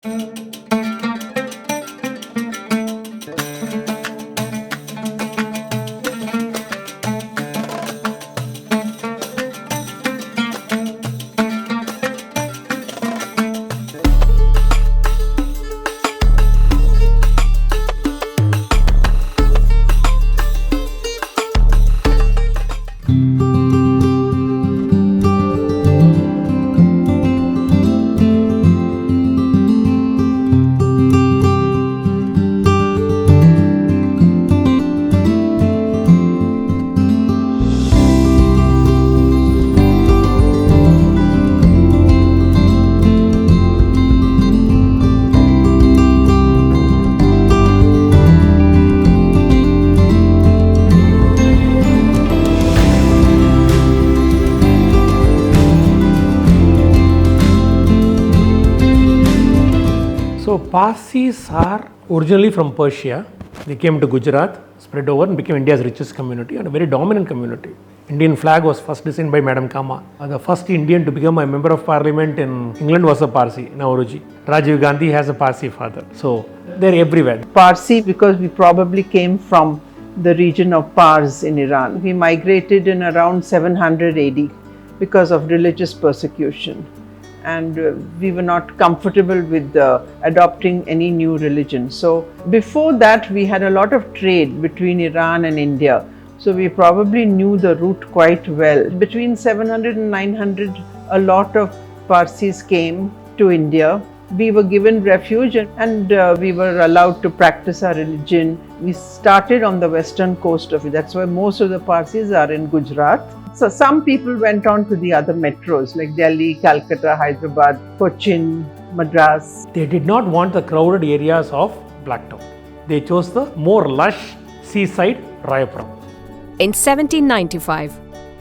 So Parsis are originally from Persia. They came to Gujarat, spread over and became India's richest community and a very dominant community. Indian flag was first designed by Madam Kama. The first Indian to become a member of parliament in England was a Parsi, Nauroji. Rajiv Gandhi has a Parsi father. So they're everywhere. Parsi because we probably came from the region of Pars in Iran. We migrated in around 700 AD because of religious persecution. And we were not comfortable with adopting any new religion. So before that we had a lot of trade between Iran and India. So we probably knew the route quite well. Between 700 and 900, a lot of Parsis came to India. We were given refuge and we were allowed to practice our religion. We started on the western coast of it. That's why most of the Parsis are in Gujarat. So some people went on to the other metros like Delhi, Calcutta, Hyderabad, Cochin, Madras. They did not want the crowded areas of Blacktown. They chose the more lush seaside Rayapuram. In 1795,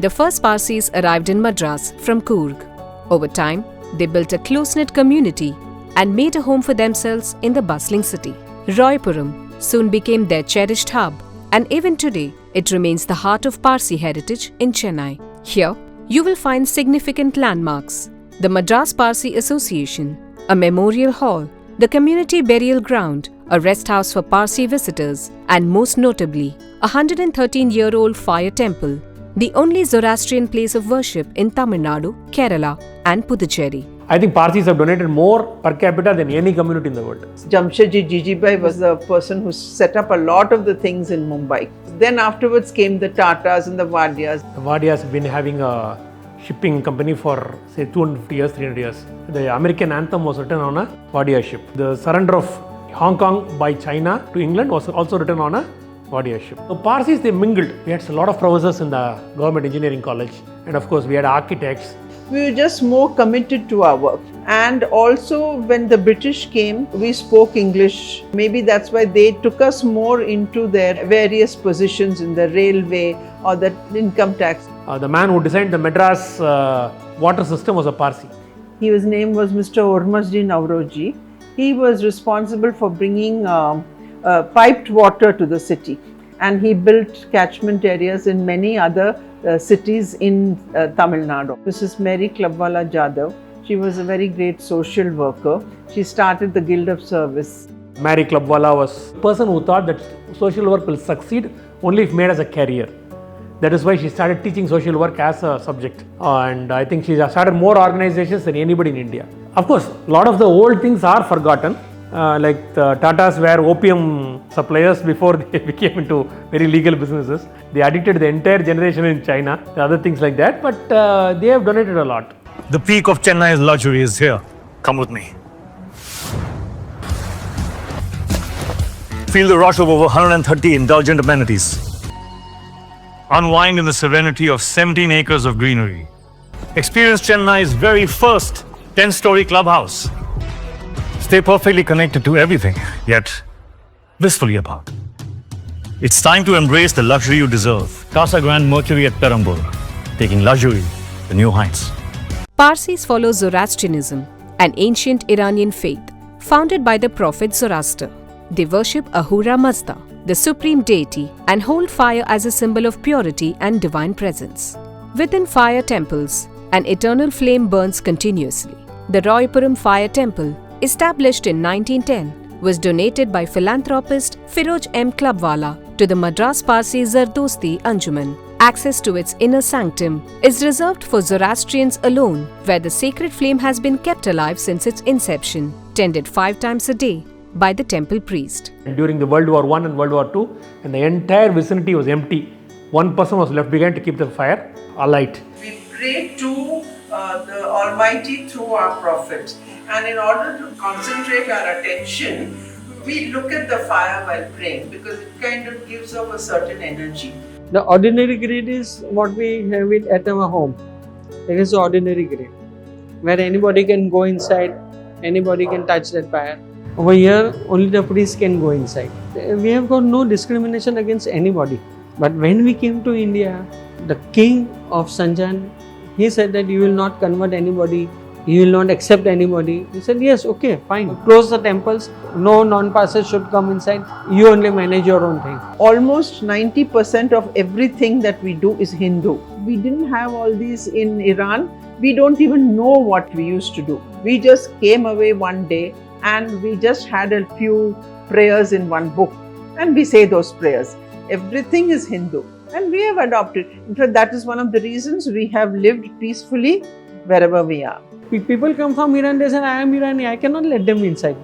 the first Parsis arrived in Madras from Coorg. Over time, they built a close-knit community and made a home for themselves in the bustling city. Rayapuram soon became their cherished hub, and even today, it remains the heart of Parsi heritage in Chennai. Here, you will find significant landmarks: the Madras Parsi Association, a memorial hall, the community burial ground, a rest house for Parsi visitors, and most notably, a 113-year-old fire temple, the only Zoroastrian place of worship in Tamil Nadu, Kerala, and Puducherry. I think Parsis have donated more per capita than any community in the world. Jamshedji Jijibai was the person who set up a lot of the things in Mumbai. Then afterwards came the Tatas and the Vadias. The Vadias have been having a shipping company for say 250 years, 300 years. The American anthem was written on a Vadia ship. The surrender of Hong Kong by China to England was also written on a Vadia ship. So Parsis, they mingled. We had a lot of professors in the government engineering college, and of course we had architects. We were just more committed to our work. And also when the British came, we spoke English. Maybe that's why they took us more into their various positions in the railway or the income tax. The man who designed the Madras water system was a Parsi. His name was Mr. Ormasji Nauroji. He was responsible for bringing piped water to the city. And he built catchment areas in many other cities in Tamil Nadu. Mrs. Mary Clubwala Jadhav, she was a very great social worker. She started the Guild of Service. Mary Clubwala was a person who thought that social work will succeed only if made as a career. That is why she started teaching social work as a subject. And I think she started more organizations than anybody in India. Of course, a lot of the old things are forgotten. Like the Tatas were opium suppliers before they became into very legal businesses. They addicted the entire generation in China, other things like that, but they have donated a lot. The peak of Chennai's luxury is here. Come with me. Feel the rush of over 130 indulgent amenities. Unwind in the serenity of 17 acres of greenery. Experience Chennai's very first 10-story clubhouse. Stay perfectly connected to everything, yet blissfully apart. It's time to embrace the luxury you deserve. Casagrand Mercury at Perambur, taking luxury to new heights. Parsis follow Zoroastrianism, an ancient Iranian faith founded by the prophet Zoroaster. They worship Ahura Mazda, the supreme deity, and hold fire as a symbol of purity and divine presence. Within fire temples, an eternal flame burns continuously. The Rayapuram Fire Temple established in 1910, was donated by philanthropist Firoj M. Clubwala to the Madras Parsi Zardosti Anjuman. Access to its inner sanctum is reserved for Zoroastrians alone, where the sacred flame has been kept alive since its inception, tended 5 times a day by the temple priest. During the World War I and World War II, and the entire vicinity was empty. One person was left behind to keep the fire alight. We pray to the Almighty through our prophets, and in order to concentrate our attention, we look at the fire while praying because it kind of gives off a certain energy. The ordinary grid is what we have it at our home. It is the ordinary grid where anybody can go inside, anybody can touch that fire. Over here, only the priest can go inside. We have got no discrimination against anybody. But when we came to India, the king of Sanjan, he said that you will not convert anybody, you will not accept anybody. He said, yes, okay, fine. Close the temples, no non-Parsis should come inside, you only manage your own thing. Almost 90% of everything that we do is Hindu. We didn't have all these in Iran. We don't even know what we used to do. We just came away one day and we just had a few prayers in one book and we say those prayers. Everything is Hindu and we have adopted. In fact, that is one of the reasons we have lived peacefully wherever we are. People come from Iran, they say, I am Irani, I cannot let them inside.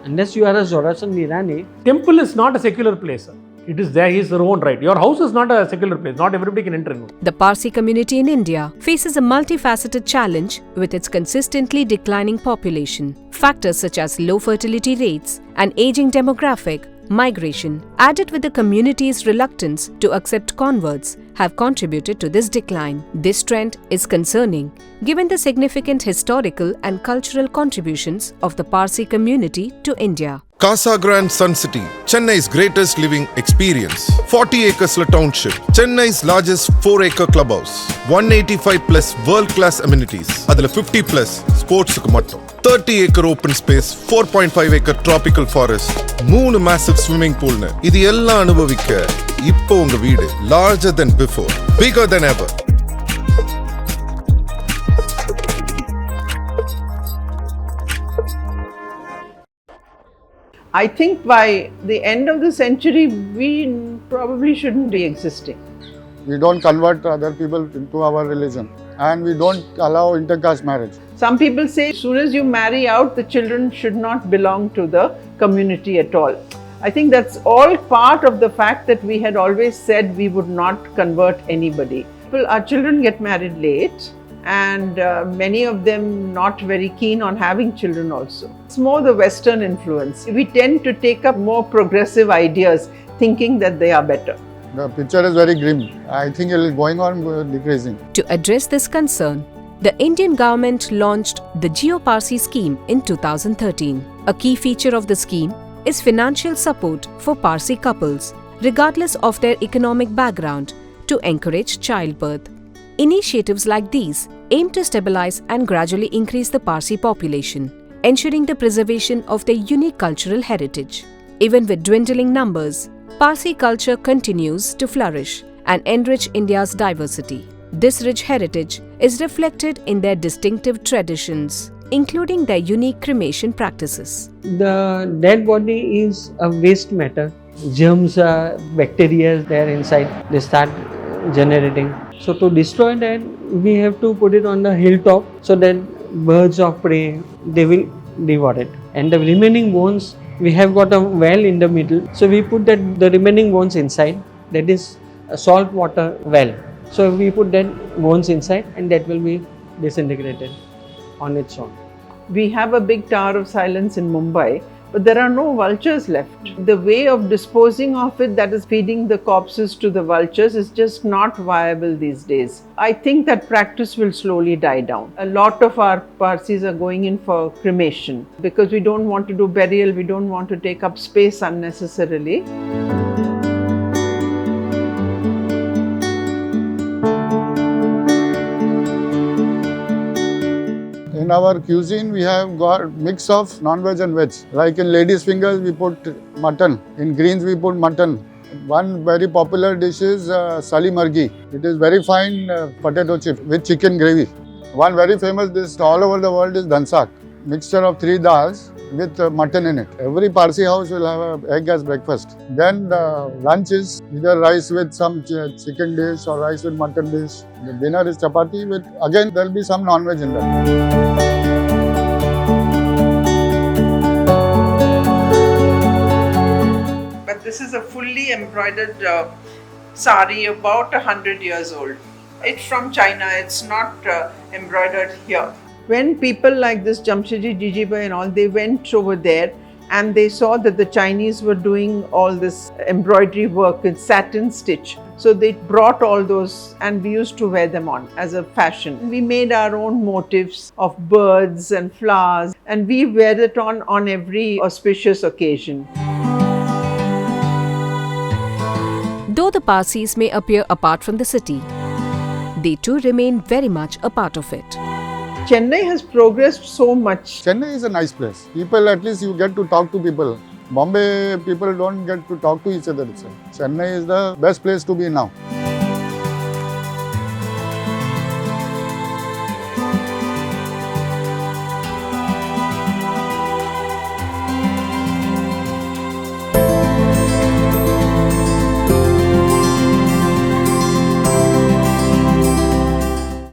Unless you are a Zoroastrian Irani. Temple is not a secular place. It is there, his own right. Your house is not a secular place. Not everybody can enter. The Parsi community in India faces a multifaceted challenge with its consistently declining population. Factors such as low fertility rates, an aging demographic, migration, added with the community's reluctance to accept converts, have contributed to this decline. This trend is concerning given the significant historical and cultural contributions of the Parsi community to India. Casagrand Sun City, Chennai's greatest living experience. 40 acres township, Chennai's largest 4-acre clubhouse, 185 plus world-class amenities, adula 50 plus sports mattum, 30-acre open space, 4.5-acre tropical forest, 3 massive swimming pool. இது எல்லாம் அனுபவிக்க இப்போ உங்க வீடு larger than before, bigger than ever. I think by the end of the century, we probably shouldn't be existing. We don't convert other people into our religion and we don't allow intercaste marriage. Some people say as soon as you marry out, the children should not belong to the community at all. I think that's all part of the fact that we had always said we would not convert anybody. Our children get married late and many of them not very keen on having children also. It's more the Western influence. We tend to take up more progressive ideas thinking that they are better. The picture is very grim. I think it is going on decreasing. To address this concern, the Indian government launched the Geo-Parsi scheme in 2013. A key feature of the scheme is financial support for Parsi couples, regardless of their economic background, to encourage childbirth. Initiatives like these aim to stabilize and gradually increase the Parsi population, ensuring the preservation of their unique cultural heritage. Even with dwindling numbers, Parsi culture continues to flourish and enrich India's diversity. This rich heritage is reflected in their distinctive traditions, including their unique cremation practices. The dead body is a waste matter. Germs, bacteria there inside, they start generating. So to destroy that, we have to put it on the hilltop so that birds of prey, they will devour it. And the remaining bones, we have got a well in the middle. So we put the remaining bones inside. That is a salt water well. So we put that bones inside and that will be disintegrated on its own. We have a big tower of silence in Mumbai, but there are no vultures left. The way of disposing of it, that is feeding the corpses to the vultures, is just not viable these days. I think that practice will slowly die down. A lot of our Parsis are going in for cremation because we don't want to do burial, we don't want to take up space unnecessarily. In our cuisine, we have got mix of non-veg and veg. Like in ladies' fingers, we put mutton. In greens, we put mutton. One very popular dish is sali margi. It is very fine potato chip with chicken gravy. One very famous dish all over the world is dansak. mixture of 3 dals with mutton in it. Every Parsi house will have an egg as breakfast. Then the lunch is either rice with some chicken dish or rice with mutton dish. The dinner is chapati with, again there will be some non-veg in that. But this is a fully embroidered sari, about 100 years old. It's from China, it's not embroidered here. When people like this Jamshedji Jijibai and all, they went over there and they saw that the Chinese were doing all this embroidery work in satin stitch. So they brought all those and we used to wear them on as a fashion. We made our own motifs of birds and flowers and we wear it on every auspicious occasion. Though the Parsis may appear apart from the city, they too remain very much a part of it. Chennai has progressed so much. Chennai is a nice place. People, at least you get to talk to people. Bombay people don't get to talk to each other itself. Chennai is the best place to be now.